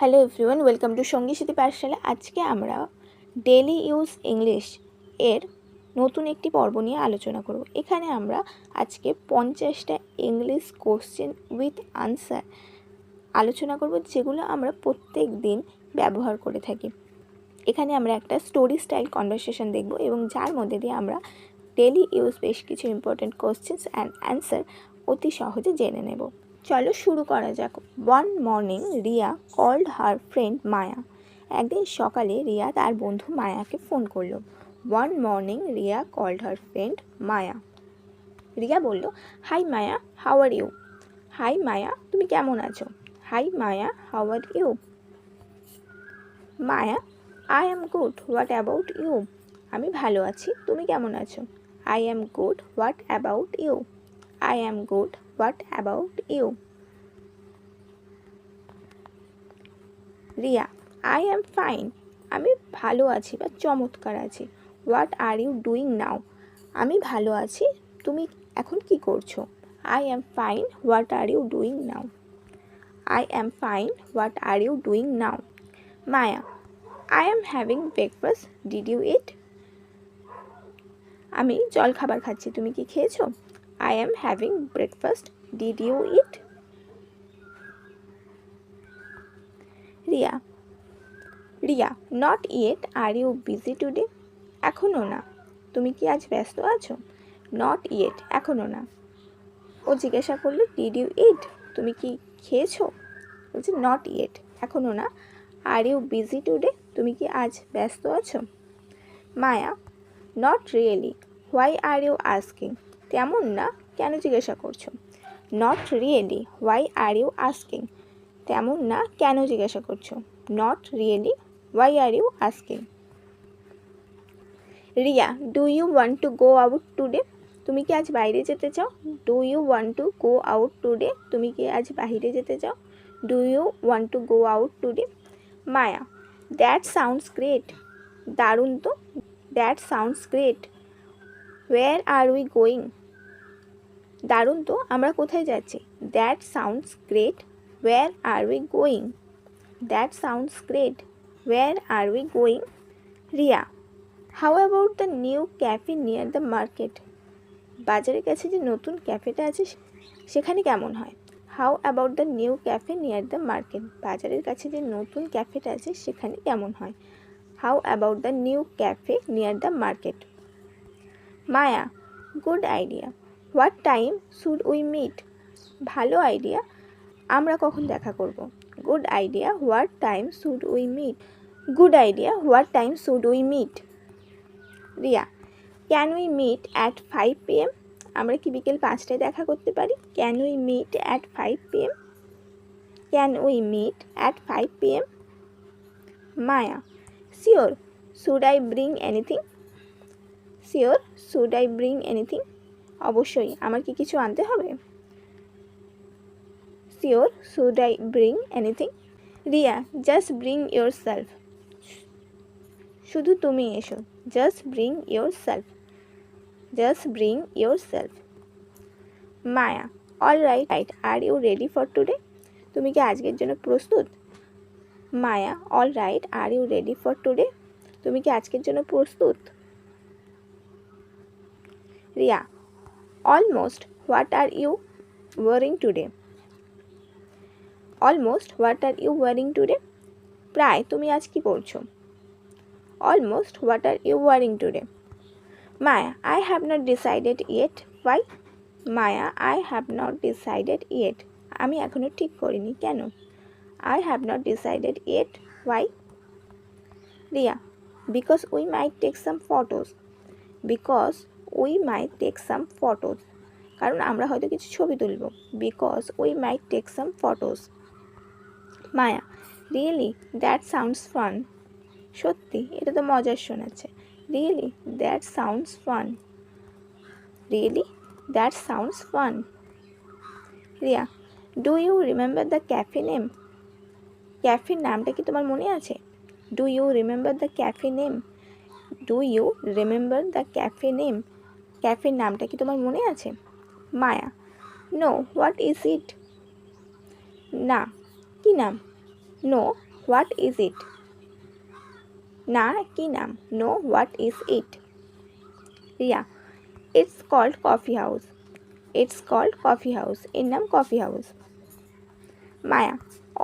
Hello everyone, welcome to সঙ্গী সাথী পাঠশালা। আজকে আমরা ডেলি ইউজ ইংলিশ এর নতুন একটি পর্ব নিয়ে আলোচনা করব। এখানে আমরা আজকে 50টা ইংলিশ কোশ্চেন উইথ আনসার আলোচনা করব, যেগুলো আমরা প্রত্যেক দিন ব্যবহার করে থাকি। এখানে আমরা একটা স্টোরি স্টাইল কনভারসেশন দেখব এবং যার মধ্যে দিয়ে আমরা ডেলি ইউজ বেশ কিছু ইম্পর্টেন্ট কোশ্চেন্স অ্যান্ড অ্যান্সার অতি সহজে জেনে নেব। চলো শুরু করা যাক। One morning Riya called her friend Maya. একদিন সকালে রিয়া তার বন্ধু মায়াকে ফোন করলো। One morning Riya called her friend Maya. Riya বলল, hi Maya, how are you? Hi Maya, তুমি কেমন আছো? Hi Maya, how are you? Maya, I am good, what about you? আমি ভালো আছি, তুমি কেমন আছো? I am good, what about you? I am good. What about you? Riya, I am fine. আমি ভালো আছি বা চমৎকার আছি। What are you doing now? আমি ভালো আছি, তুমি এখন কি করছো? I am fine. What are you doing now? I am fine. What are you doing now? Maya, I am having breakfast. Did you eat? আমি জলখাবার খাচ্ছি, তুমি কি খেয়েছো? I am having breakfast. Did you eat? Riya, not yet. Are you busy today? এখনো না, তুমি কি আজ ব্যস্ত আছো? Not yet, এখনো না। ও জিজ্ঞাসা করলো, did you eat? তুমি কি খেয়েছো? বলছে not yet, এখনো না। Are you busy today? তুমি কি আজ ব্যস্ত আছো? মায়া, not really. Why are you asking? তেমন না, কেন জিজ্ঞাসা করছো? Not really. Why are you asking? তেমন না, কেন জিজ্ঞাসা করছো? Not really. Why are you asking? Riya, do you want to go out today? তুমি কি আজ বাইরে যেতে চাও? Do you want to go out today? তুমি কি আজ বাইরে যেতে চাও? Do you want to go out today? Maya, that sounds great. দারুণ তো। That sounds great. Where are we going? দারুণ তো, আমরা কোথায় যাচ্ছি? That sounds great. Where are we going? That sounds great. Where are we going? Riya, how about the new cafe near the market? বাজারের কাছে যে নতুন ক্যাফেটা আছে সেখানে কেমন হয়? How about the new cafe near the market? বাজারের কাছে যে নতুন ক্যাফেটা আছে সেখানে কেমন হয়? How about the new cafe near the market? Maya, good idea. What time should we meet? ভালো আইডিয়া, আমরা কখন দেখা করব? Good idea. What time should we meet? Good idea. What time should we meet? Riya, can we meet at 5 p.m? আমরা কি বিকেল 5টায় দেখা করতে পারি? Can we meet at 5 p.m? Can we meet at 5 p.m? Maya, sure. Should I bring anything? Sure. Should I bring anything? অবশ্যই, আমার কি কিছু আনতে হবে? Sure. Should I bring anything? Riya, just bring yourself. শুধু তুমি এসো। Just bring yourself. Just bring yourself. Maya, all right. Are you ready for today? তুমি কি আজকের জন্য প্রস্তুত? মায়া, all right. Are you ready for today? তুমি কি আজকের জন্য প্রস্তুত? Riya, almost. What are you wearing today? Almost. What are you wearing today? প্রায়, তুমি আজ কি পরছো? Almost. What are you wearing today? Maya, I have not decided yet. Why? Maya, I have not decided yet. আমি এখনো ঠিক করিনি, কেন? I have not decided yet. Why? Ria, because we might take some photos. Because we might take some photos. কারণ আমরা হয়তো কিছু ছবি তুলব। Because we might take some photos. Maya, really? That sounds fun. সত্যি, এটা তো মজার শোনাচ্ছে। Really? That sounds fun. Really? That sounds fun. Riya, do you remember the cafe name? ক্যাফের নামটা কি তোমার মনে আছে? Do you remember the cafe name? Do you remember the cafe name? ক্যাফের নামটা কি তোমার মনে আছে? মায়া, no. What is it? না, কি নাম? No. What is it? না কি নাম? No what is it? Riya it's called coffee house. It's called coffee house, এর নাম coffee house. Maya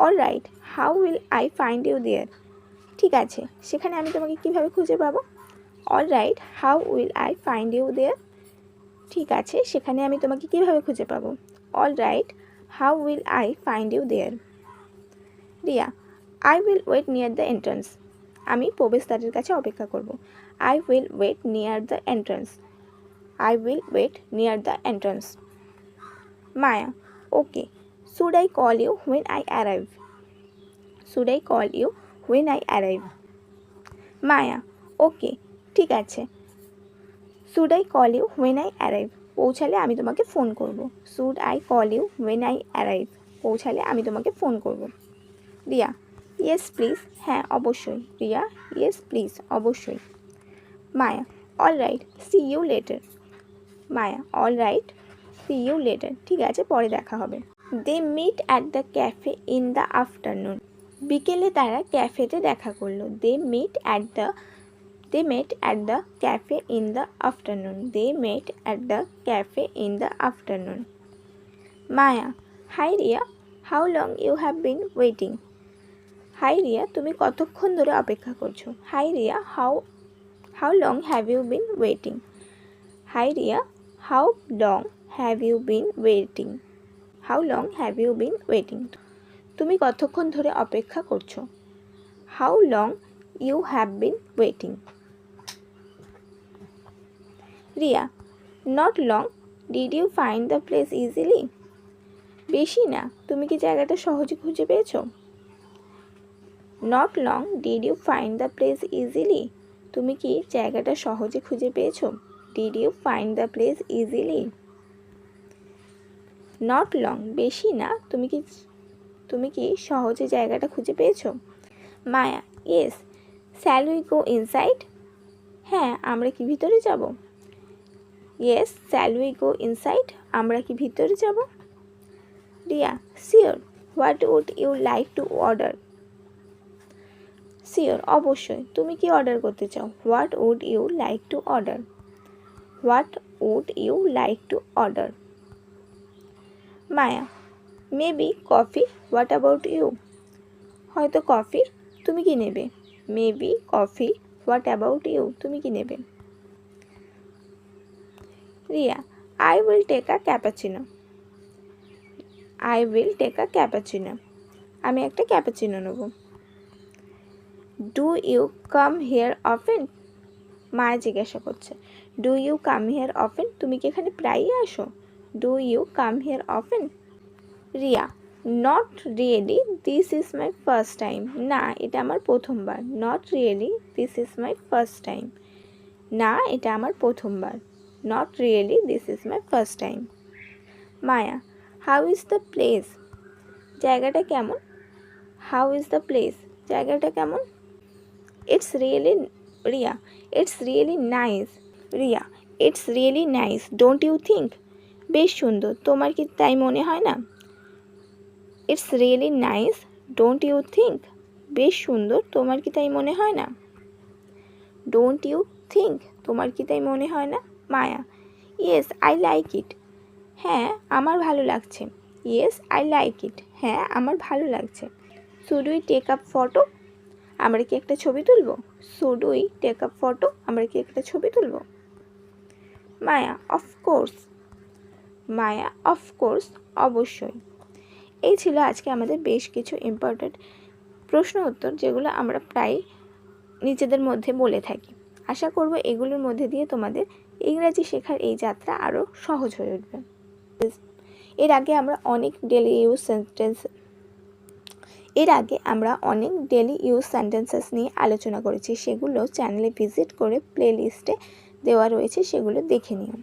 all right, how will I find you there? ঠিক আছে, সেখানে আমি তোমাকে কিভাবে খুঁজে পাবো? All right, how will I find you there? ঠিক আছে, সেখানে আমি তোমাকে কিভাবে খুঁজে পাবো? All right, how will I find you there? Riya I will wait near the entrance. আমি প্রবেশদ্বারের কাছে অপেক্ষা করব। I will wait near the entrance. I will wait near the entrance. Maya okay, should I call you when I arrive? Should I call you when I arrive? Maya okay, ঠিক আছে। Should I call you when I arrive, পৌঁছালে আমি তোমাকে phone করব। Should I call you when I arrive, পৌঁছালে আমি তোমাকে phone করব। রিয়া ইয়েস প্লিজ, হ্যাঁ অবশ্যই। রিয়া ইয়েস প্লিজ, অবশ্যই। Maya all right, see you later. Maya all right, see you later, ঠিক আছে, পরে দেখা হবে। They meet at the cafe in the afternoon. বিকেলে তারা ক্যাফেতে দেখা করলো। They met at the cafe in the afternoon. They met at the cafe in the afternoon. Maya hi Riya, how long you have been waiting? Hi Riya, তুমি কতক্ষণ ধরে অপেক্ষা করছো? Hi Riya, how long have you been waiting? Hi Riya, how long have you been waiting? How long have you been waiting, তুমি কতক্ষণ ধরে অপেক্ষা করছো? How long you have been waiting? Riya not long, did you find the place easily? বেশি না, তুমি কি জায়গাটা সহজে খুঁজে পেয়েছো? Not long, did you find the place easily, তুমি কি জায়গাটা সহজে খুঁজে পেয়েছো? Did you find the place easily? Not long, বেশি না, তুমি কি সহজে জায়গাটা খুঁজে পেয়েছো? Maya yes, shall we go inside? হ্যাঁ, আমরা কি ভিতরে যাব? Yes shall we go inside, আমরা কি ভিতরে যাব? Riya sure, what would you like to order? Sure, অবশ্যই, তুমি কি অর্ডার করতে চাও? What would you like to order? What would you like to order? Maya maybe coffee, what about you? হয়তো কফি, তুমি কি নেবে? Maybe coffee, what about you, তুমি কি নেবে? Riya I will take a cappuccino. I will take a cappuccino, আমি একটা cappuccino নেব। Do you come here often? Maya জিজ্ঞাসা করছে do you come here often, তুমি কি এখানে প্রায়ই আসো? Do you come here often? Riya not really, this is my first time. না, এটা আমার প্রথমবার। Not really, this is my first time. না, এটা আমার প্রথমবার। Not really, this is my first time. Maya how is the place, জায়গাটা কেমন? হাউ ইজ দ্য প্লেস, জায়গাটা কেমন? It's really, Riya it's really nice. Riya it's really nice, don't you think? বেশ সুন্দর, তোমার কি তাই মনে হয় না? It's really nice, don't you think? বেশ সুন্দর, তোমার কি তাই মনে হয় না? ডোন্ট ইউ থিঙ্ক, তোমার কি তাই মনে হয় না? মায়া ইয়েস আই লাইক ইট, হ্যাঁ আমার ভালো লাগছে। ইয়েস আই লাইক ইট, হ্যাঁ আমার ভালো লাগছে। Should we take up photo, আমরা কি একটা ছবি তুলব? Should we take up photo, আমরা কি একটা ছবি তুলব? মায়া অফকোর্স। মায়া অফকোর্স, অবশ্যই। এই ছিল আজকে আমাদের বেশ কিছু ইম্পর্ট্যান্ট প্রশ্ন উত্তর, যেগুলো আমরা প্রায় নিজেদের মধ্যে বলে থাকি। আশা করব এগুলোর মধ্যে দিয়ে তোমাদের ইংরাজি শেখার এই যাত্রা আরও সহজ হয়ে উঠবে। এর আগে আমরা অনেক ডেলি ইউজ সেন্টেন্সেস নিয়ে আলোচনা করেছি, সেগুলো চ্যানেলে ভিজিট করে প্লে লিস্টে দেওয়া রয়েছে, সেগুলো দেখে নিও।